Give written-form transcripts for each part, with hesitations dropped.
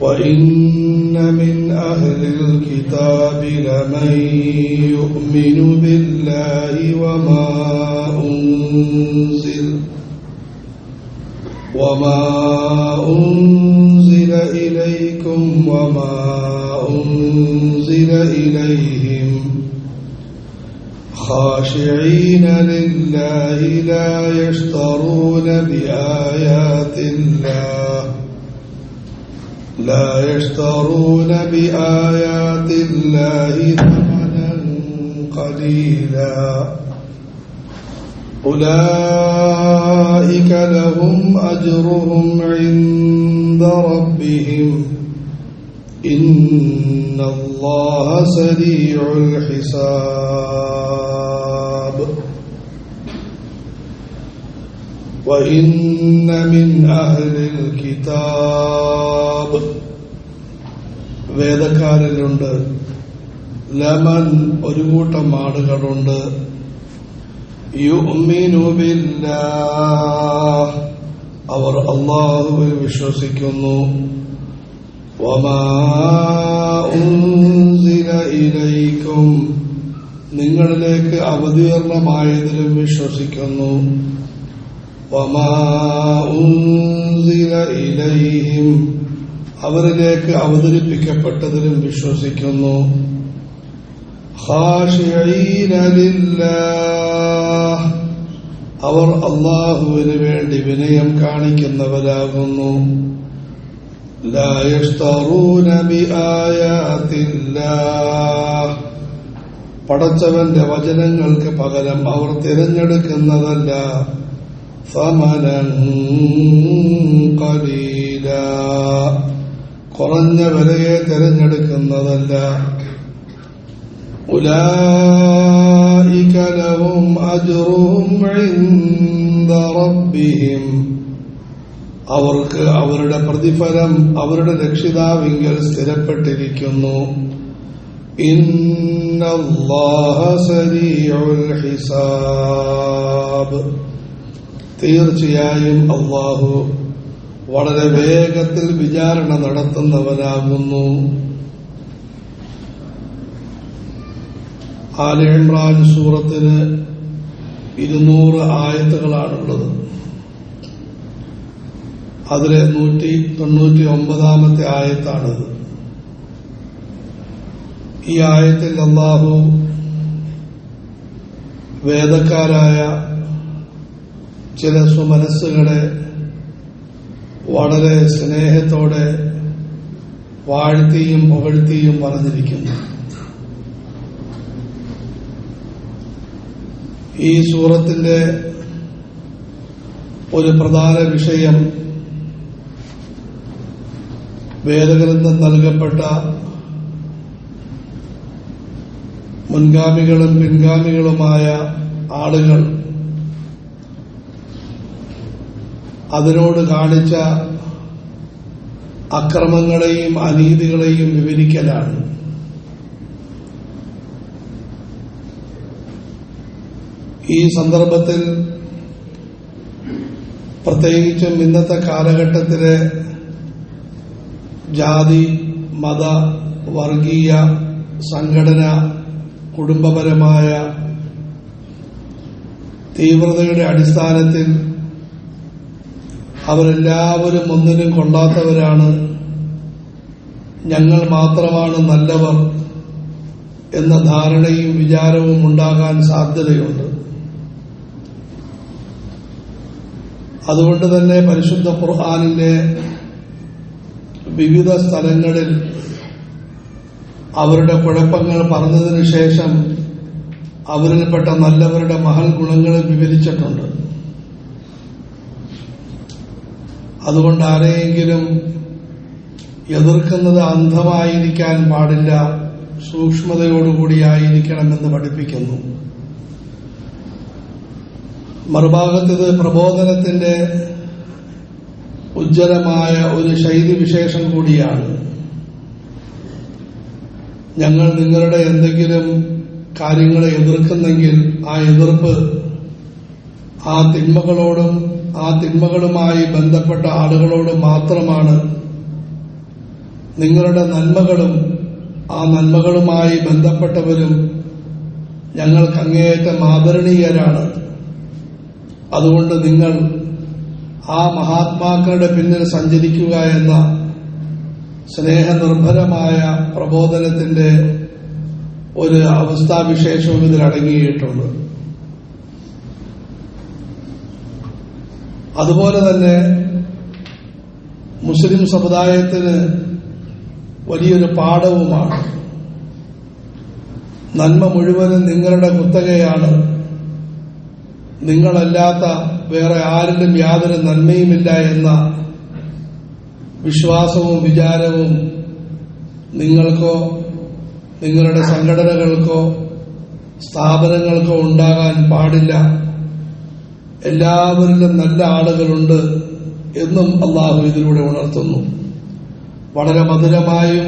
وإن من أهل الكتاب لمن يؤمن بالله وما أنزل إليكم وما أنزل إليهم خاشعين لله لا يشترون بآيات الله ثمنا قليلا أولئك لهم أجرهم عند ربهم إن الله سريع الحساب وإن من أهل الكتاب വേദക്കാരിലുണ്ട് ലമൻ ഒരു കൂട്ടം ആളുകളുണ്ട് യുഅ്മിനു ബില്ലാഹ് അവർ അല്ലാഹുവിൽ വിശ്വസിക്കുന്നു വമാ ഉൻസില ഇലൈക്കും നിങ്ങളിലേക്ക് അവതീർണമായതിലും വിശ്വസിക്കുന്നു വമാ ഉൻസില ഇലൈഹിം അവരിലേക്ക് അവതരിപ്പിക്കപ്പെട്ടതിലും വിശ്വസിക്കുന്നു ഖാശിഈന ലില്ലാഹ് അവർ അല്ലാഹുവിന് വേണ്ടി വിനയം കാണിക്കുന്നവരാകുന്നു ലാ യശ്തറൂന ബിആയാതില്ലാഹ് പടച്ചവന്റെ വചനങ്ങൾക്ക് പകരം അവർ തിരഞ്ഞെടുക്കുന്നതല്ല സമനൻ ഖലീലാ കുറഞ്ഞ വിലയെ തിരഞ്ഞെടുക്കുന്നതല്ല ഉലൈക ലഹും അജ്റുഹും ഇൻദ റബ്ബിഹിം അവർക്ക് അവരുടെ പ്രതിഫലം അവരുടെ രക്ഷിതാവിങ്കൽ സ്ഥിരപ്പെട്ടിരിക്കുന്നു ഇന്നല്ലാഹ സരീഉൽ ഹിസാബ് തീർച്ചയായും അല്ലാഹു വളരെ വേഗത്തിൽ വിചാരണ നടത്തുന്നവനാകുന്നു. ആല ഇംറാൻ സൂറത്തിന് 200 ആയത്തുകളാണുള്ളത്. അതിലെ 199-ാമത്തെ ആയത്താണിത്. ഈ ആയത്തിൽ അല്ലാഹു വേദക്കാരായ ചില സ്വമനസ്സുകളെ വളരെ സ്നേഹത്തോടെ വാഴ്ത്തിയും പുകഴ്ത്തിയും പറഞ്ഞിരിക്കുന്നു. ഈ സൂറത്തിന്റെ ഒരു പ്രധാന വിഷയം വേദഗ്രന്ഥം നൽകപ്പെട്ട മുൻഗാമികളും പിൻഗാമികളുമായ ആളുകൾ അതിനോട് കാണിച്ച അക്രമങ്ങളെയും അനീതികളെയും വിവരിക്കലാണ്. ഈ സന്ദർഭത്തിൽ പ്രത്യേകിച്ചും ഇന്നത്തെ കാലഘട്ടത്തിലെ ജാതി, മത, വർഗീയ, സംഘടന, കുടുംബപരമായ തീവ്രതയുടെ അടിസ്ഥാനത്തിൽ അവരെല്ലാവരും ഒന്നിനും കൊള്ളാത്തവരാണ്, ഞങ്ങൾ മാത്രമാണ് നല്ലവർ എന്ന ധാരണയും വിചാരവും ഉണ്ടാകാൻ സാധ്യതയുണ്ട്. അതുകൊണ്ട് തന്നെ പരിശുദ്ധ ഖുർആനിലെ വിവിധ സ്ഥലങ്ങളിൽ അവരുടെ കുഴപ്പങ്ങൾ പറഞ്ഞതിനു ശേഷം അവരിൽപ്പെട്ട നല്ലവരുടെ മഹൽ ഗുണങ്ങൾ വിവരിച്ചിട്ടുണ്ട്. അതുകൊണ്ട് ആരെയെങ്കിലും എതിർക്കുന്നത് അന്ധമായിരിക്കാൻ പാടില്ല, സൂക്ഷ്മതയോടുകൂടിയായിരിക്കണമെന്ന് പഠിപ്പിക്കുന്നു. മറുഭാഗത്ത് ഇത് പ്രബോധനത്തിന്റെ ഉജ്ജ്വലമായ ഒരു ശൈലി വിശേഷം കൂടിയാണ്. ഞങ്ങൾ നിങ്ങളുടെ എന്തെങ്കിലും കാര്യങ്ങളെ എതിർക്കുന്നെങ്കിൽ ആ എതിർപ്പ് ആ തിന്മകളോടും ആ തിന്മകളുമായി ബന്ധപ്പെട്ട ആളുകളോട് മാത്രമാണ് നിങ്ങളുടെ നന്മകളും ആ നന്മകളുമായി ബന്ധപ്പെട്ടവരും ഞങ്ങൾക്ക് അങ്ങേയറ്റം ആദരണീയരാണ്. അതുകൊണ്ട് നിങ്ങൾ ആ മഹാത്മാക്കളുടെ പിന്നിൽ സഞ്ചരിക്കുക എന്ന സ്നേഹനിർഭരമായ പ്രബോധനത്തിന്റെ ഒരു അവസ്ഥാവിശേഷവും ഇതിൽ അടങ്ങിയിട്ടുണ്ട്. അതുപോലെ തന്നെ മുസ്ലിം സമുദായത്തിന് വലിയൊരു പാഠവുമാണ്. നന്മ മുഴുവനും നിങ്ങളുടെ കുത്തകയാണ്. നിങ്ങളല്ലാത്ത വേറെ ആരിലും യാതൊരു നന്മയുമില്ല എന്ന വിശ്വാസവും വിചാരവും നിങ്ങൾക്കോ നിങ്ങളുടെ സംഘടനകൾക്കോ സ്ഥാപനങ്ങൾക്കോ ഉണ്ടാകാൻ പാടില്ല. എല്ലാവരിലും നല്ല ആളുകളുണ്ട് എന്നും അള്ളാഹു ഇതിലൂടെ ഉണർത്തുന്നു. വളരെ മധുരമായും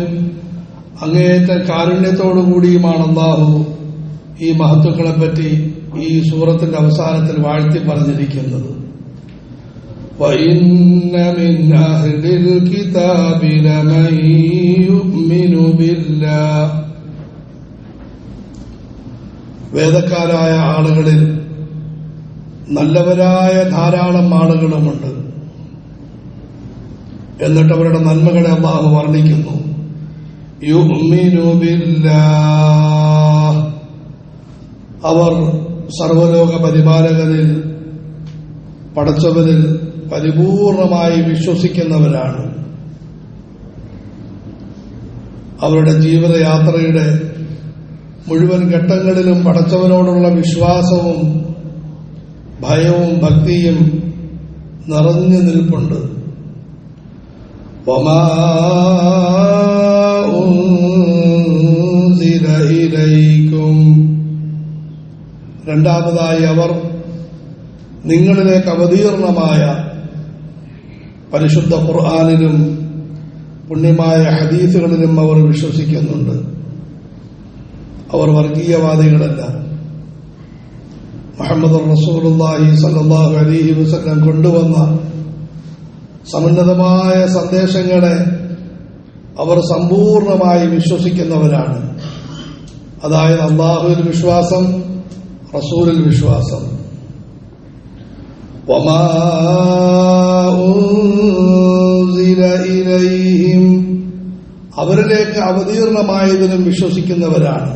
അങ്ങേയറ്റം കാരുണ്യത്തോടുകൂടിയുമാണ് അള്ളാഹു ഈ മഹത്തുക്കളെപ്പറ്റി ഈ സൂറത്തിന്റെ അവസാനത്തിൽ വാഴ്ത്തി പറഞ്ഞിരിക്കുന്നത്. وَإِنَّ مِنْ أَهْلِ الْكِتَابِ لَمَنْ يُؤْمِنُ بِاللَّهِ വേദക്കാരായ ആളുകളിൽ നല്ലവരായ ധാരാളം ആളുകളുമുണ്ട്. എന്നിട്ട് അവരുടെ നന്മകളെ അല്ലാഹു വർണ്ണിക്കുന്നു. യുഅ്മിനു ബില്ലാഹ്, അവർ സർവലോക പരിപാലകനിൽ പടച്ചവനിൽ പരിപൂർണമായി വിശ്വസിക്കുന്നവരാണ്. അവരുടെ ജീവിതയാത്രയുടെ മുഴുവൻ ഘട്ടങ്ങളിലും പടച്ചവനോടുള്ള വിശ്വാസവും ഭയവും ഭക്തിയും നിറഞ്ഞു നിൽപ്പുണ്ട്. വമാ ഉൻസില ഇലൈക്കും, രണ്ടാമതായി അവർ നിങ്ങളിലേക്ക് അവതീർണമായ പരിശുദ്ധ ഖുർആനിലും പുണ്യമായ ഹദീസുകളിലും അവർ വിശ്വസിക്കുന്നുണ്ട്. അവർ വർഗീയവാദികളല്ല. മുഹമ്മദ് റസൂലുള്ളാഹി സ്വല്ലല്ലാഹു അലൈഹി വസല്ലം കൊണ്ടുവന്ന സമുന്നതമായ സന്ദേശങ്ങളെ അവർ സമ്പൂർണമായി വിശ്വസിക്കുന്നവരാണ്. അതായത് അല്ലാഹുവിൽ വിശ്വാസം, റസൂലിൽ വിശ്വാസം. വമാ ഉൻസില ഇലൈഹിം, അവരിലേക്ക് അവതീർണമായതിനും വിശ്വസിക്കുന്നവരാണ്.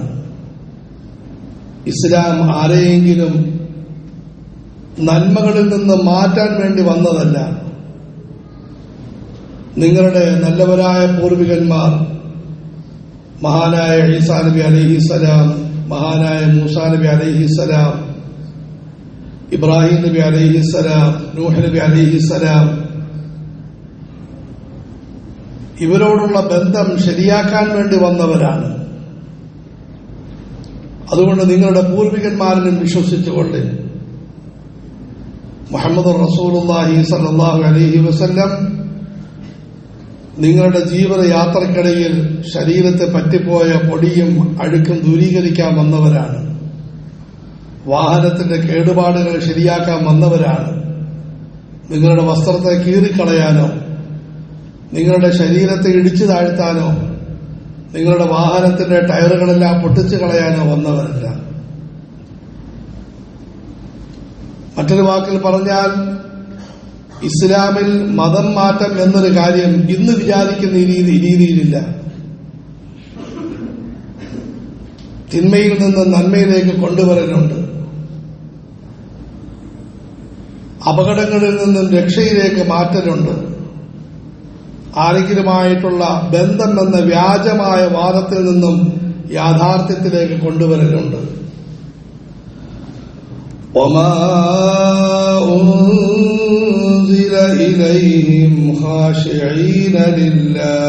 ഇസ്ലാം ആരെയെങ്കിലും നന്മകളിൽ നിന്ന് മാറ്റാൻ വേണ്ടി വന്നതല്ല. നിങ്ങളുടെ നല്ലവരായ പൂർവികന്മാർ മഹാനായ ഈസാ നബി അലൈഹിസ്സലാം, മഹാനായ മൂസാ നബി അലൈഹിസ്സലാം, ഇബ്രാഹിം നബി അലൈഹിസ്സലാം, നൂഹ് നബി അലൈഹിസ്സലാം, ഇവരോടുള്ള ബന്ധം ശരിയാക്കാൻ വേണ്ടി വന്നവരാണ്. അതുകൊണ്ട് നിങ്ങളുടെ പൂർവികന്മാരിലും വിശ്വസിച്ചുകൊണ്ട് മുഹമ്മദ് റസൂലുള്ളാഹി സ്വല്ലല്ലാഹു അലൈഹി വസല്ലം നിങ്ങളുടെ ജീവിതയാത്രക്കിടയിൽ ശരീരത്തെ പറ്റിപ്പോയ പൊടിയും അഴുക്കും ദൂരീകരിക്കാൻ വന്നവരാണ്. വാഹനത്തിന്റെ കേടുപാടുകൾ ശരിയാക്കാൻ വന്നവരാണ്. നിങ്ങളുടെ വസ്ത്രത്തെ കീറിക്കളയാനോ നിങ്ങളുടെ ശരീരത്തെ ഇടിച്ചു താഴ്ത്താനോ നിങ്ങളുടെ വാഹനത്തിന്റെ ടയറുകളെല്ലാം പൊട്ടിച്ചു കളയാനോ വന്നവരല്ല. മറ്റൊരു വാക്കിൽ പറഞ്ഞാൽ ഇസ്ലാമിൽ മതം മാറ്റം എന്നൊരു കാര്യം ഇന്ന് വിചാരിക്കുന്ന രീതിയിലില്ല. തിന്മയിൽ നിന്ന് നന്മയിലേക്ക് കൊണ്ടുവരലുണ്ട്. അപകടങ്ങളിൽ നിന്നും രക്ഷയിലേക്ക് മാറ്റലുണ്ട്. ആരെങ്കിലുമായിട്ടുള്ള ബന്ധം എന്ന വ്യാജമായ വാദത്തിൽ നിന്നും യാഥാർത്ഥ്യത്തിലേക്ക് കൊണ്ടുവരലുണ്ട്. വമാ ഉൻസില ഇലൈഹിം ഖാശിഈന ലില്ലാഹ്,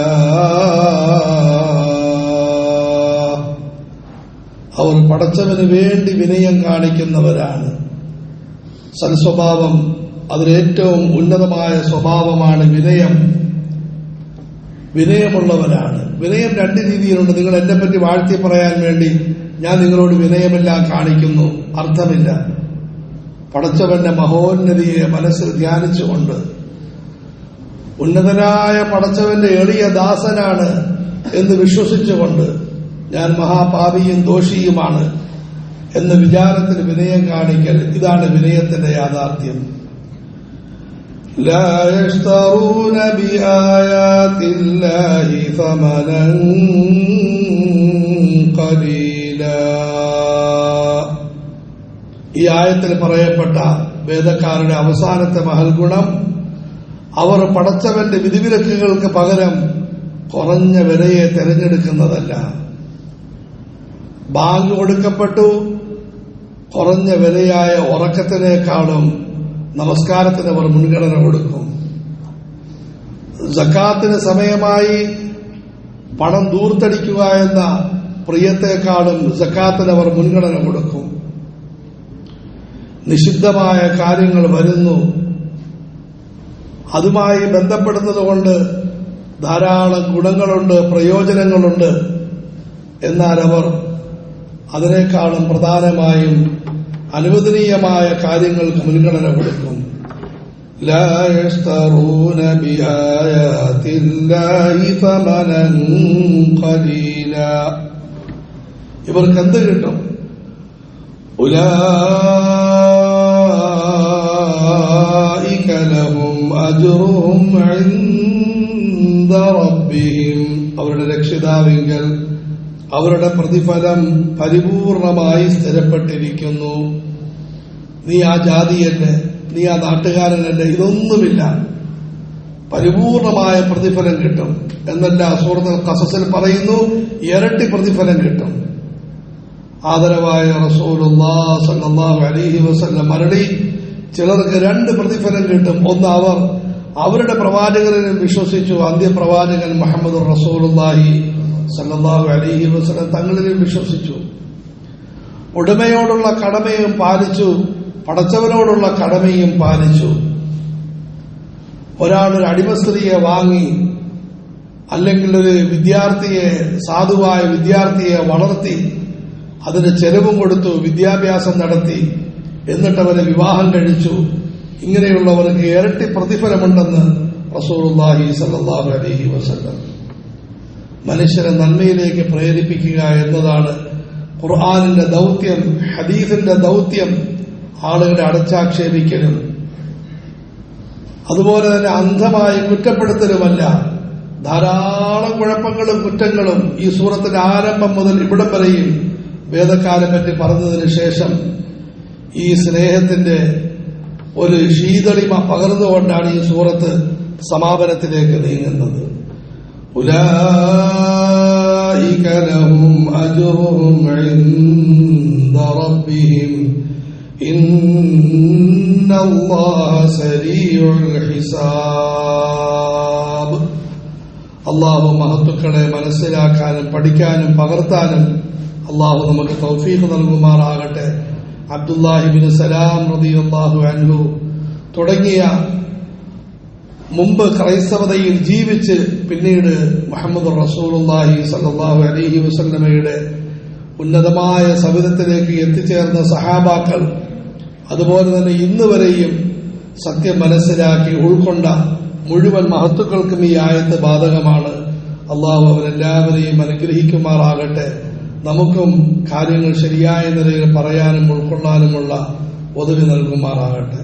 അവർ പടച്ചവന് വേണ്ടി വിനയം കാണിക്കുന്നവരാണ്. സൽസ്വഭാവം, അതിലേറ്റവും ഉന്നതമായ സ്വഭാവമാണ് വിനയം. വിനയമുള്ളവരാണ്. വിനയം രണ്ട് രീതിയിലുണ്ട്. നിങ്ങൾ എന്നെ പറ്റി വാഴ്ത്തി പറയാൻ വേണ്ടി ഞാൻ നിങ്ങളോട് വിനയമെല്ലാം കാണിക്കുന്നു, അർത്ഥമില്ല. പടച്ചവന്റെ മഹോന്നതിയെ മനസ്സിൽ ധ്യാനിച്ചുകൊണ്ട് ഉന്നതനായ പടച്ചവന്റെ എളിയ ദാസനാണ് എന്ന് വിശ്വസിച്ചുകൊണ്ട് ഞാൻ മഹാപാപിയും ദോഷിയുമാണ് എന്ന വിചാരത്തിൽ വിനയം കാണിക്കൽ, ഇതാണ് വിനയത്തിന്റെ യാഥാർത്ഥ്യം. ലാ യശ്തറൂന ബിആയാതില്ലാഹി സമനൻ ഖലീലാ. ഈ ആയത്തിൽ പറയപ്പെട്ട വേദക്കാരുടെ അവസാനത്തെ മഹൽഗുണം, അവർ പടച്ചവന്റെ വിധിവിലക്കുകൾക്ക് പകരം കുറഞ്ഞ വിലയെ തിരഞ്ഞെടുക്കുന്നതല്ല. ബാങ്ക് കൊടുക്കപ്പെട്ടു, കുറഞ്ഞ വിലയായ ഉറക്കത്തിനേക്കാളും നമസ്കാരത്തിന് അവർ മുൻഗണന കൊടുക്കും. സക്കാത്തിന് സമയമായി പണം ദൂർത്തടിക്കുക എന്ന പ്രിയത്തെക്കാളും സക്കാത്തിന് അവർ മുൻഗണന കൊടുക്കും. നിഷിദ്ധമായ കാര്യങ്ങൾ വരുന്നു, അതുമായി ബന്ധപ്പെടുന്നതുകൊണ്ട് ധാരാളം ഗുണങ്ങളുണ്ട്, പ്രയോജനങ്ങളുണ്ട്. എന്നാൽ അവർ അതിനേക്കാളും പ്രധാനമായും അനുവദനീയമായ കാര്യങ്ങൾക്ക് മുൻഗണന കൊടുക്കും. ലാ യശ്തറൂന ബിആയാതില്ലാഹി സമനൻ ഖലീലാ. ഇവർക്ക് എന്ത് കിട്ടും? ഉലൈക ലഹും അജ്റുഹും ഇൻദ റബ്ബിഹിം. അവരുടെ രക്ഷിതാവിങ്കൽ അവരുടെ പ്രതിഫലം പരിപൂർണമായി സ്ഥിരപ്പെട്ടിരിക്കുന്നു. നീ ആ ജാതിയല്ലേ, നീ ആ നാട്ടുകാരനല്ലേ, ഇതൊന്നുമില്ല, പരിപൂർണമായ പ്രതിഫലം കിട്ടും എന്നല്ല സൂറത്തുൽ ഖസസിൽ പറയുന്നു. ഇരട്ടി പ്രതിഫലം കിട്ടും. ആദരവായ റസൂലുള്ളാഹി സ്വല്ലല്ലാഹു അലൈഹി വസല്ലം മരടി, ചിലർക്ക് 2 പ്രതിഫലം കിട്ടും. ഒന്ന്, അവർ അവരുടെ പ്രവാചകനെ വിശ്വസിച്ചു, അന്ത്യപ്രവാചകൻ മുഹമ്മദ് റസൂലുള്ളാഹി സല്ലല്ലാഹു അലൈഹി വസല്ലം തങ്ങളിലും വിശ്വസിച്ചു, ഉടമയോടുള്ള കടമയും പാലിച്ചു, പടച്ചവനോടുള്ള കടമയും പാലിച്ചു. ഒരാളൊരു അടിമസ്ത്രീയെ വാങ്ങി, അല്ലെങ്കിൽ ഒരു വിദ്യാർത്ഥിയെ, സാധുവായ വിദ്യാർത്ഥിയെ വളർത്തി, അതിന് ചെലവും കൊടുത്തു, വിദ്യാഭ്യാസം നടത്തി, എന്നിട്ടവരെ വിവാഹം കഴിച്ചു. ഇങ്ങനെയുള്ളവർക്ക് ഇരട്ടി പ്രതിഫലമുണ്ടെന്ന് റസൂലുള്ളാഹി സ്വല്ലല്ലാഹു അലൈഹി വസല്ലം. മനുഷ്യരെ നന്മയിലേക്ക് പ്രേരിപ്പിക്കുക എന്നതാണ് ഖുർആനിന്റെ ദൗത്യം. ഹദീസിന്റെ ദൗത്യം ആളുകളെ അടച്ചാക്ഷേപിക്കലും അതുപോലെ തന്നെ അന്ധമായി കുറ്റപ്പെടുത്തലുമല്ല. ധാരാളം കുഴപ്പങ്ങളും കുറ്റങ്ങളും ഈ സൂറത്തിന്റെ ആരംഭം മുതൽ ഇവിടം വരെയും വേദക്കാരെ പറ്റി പറഞ്ഞതിന് ശേഷം ഈ സ്നേഹത്തിന്റെ ഒരു ശീതളിമ പകർന്നുകൊണ്ടാണ് ഈ സൂറത്ത് സമാപനത്തിലേക്ക് നീങ്ങുന്നത്. ഉലൈക ലഹും അജ്റുഹും ഇൻദ റബ്ബിഹിം ഇന്നല്ലാഹ സരീഉൽ ഹിസാബ്. അല്ലാഹു മഹത്തുക്കളെ മനസ്സിലാക്കാനും പഠിക്കാനും പകർത്താനും അല്ലാഹു നമുക്ക് തൗഫീഖ് നൽകുമാറാകട്ടെ. അബ്ദുല്ലാഹി ഇബ്നു സലാം റളിയല്ലാഹു അൻഹു തുടങ്ങിയ മുമ്പ് ക്രൈസ്തവതയിൽ ജീവിച്ച് പിന്നീട് മുഹമ്മദ് റസൂലുള്ളാഹി സ്വല്ലല്ലാഹു അലൈഹി വസല്ലമയുടെ ഉന്നതമായ സവിധത്തിലേക്ക് എത്തിച്ചേർന്ന സഹാബാക്കൾ, അതുപോലെ തന്നെ ഇന്ന് വരെയും സത്യം മനസ്സിലാക്കി ഉൾക്കൊണ്ട മുഴുവൻ മഹത്തുക്കൾക്കും ഈ ആയത്ത് ബാധകമാണ്. അള്ളാഹു അവരെല്ലാവരെയും അനുഗ്രഹിക്കുമാറാകട്ടെ. നമുക്കും കാര്യങ്ങൾ ശരിയായ നിലയിൽ പറയാനും ഉൾക്കൊള്ളാനുമുള്ള ഒതുങ്ങി നൽകുമാറാകട്ടെ.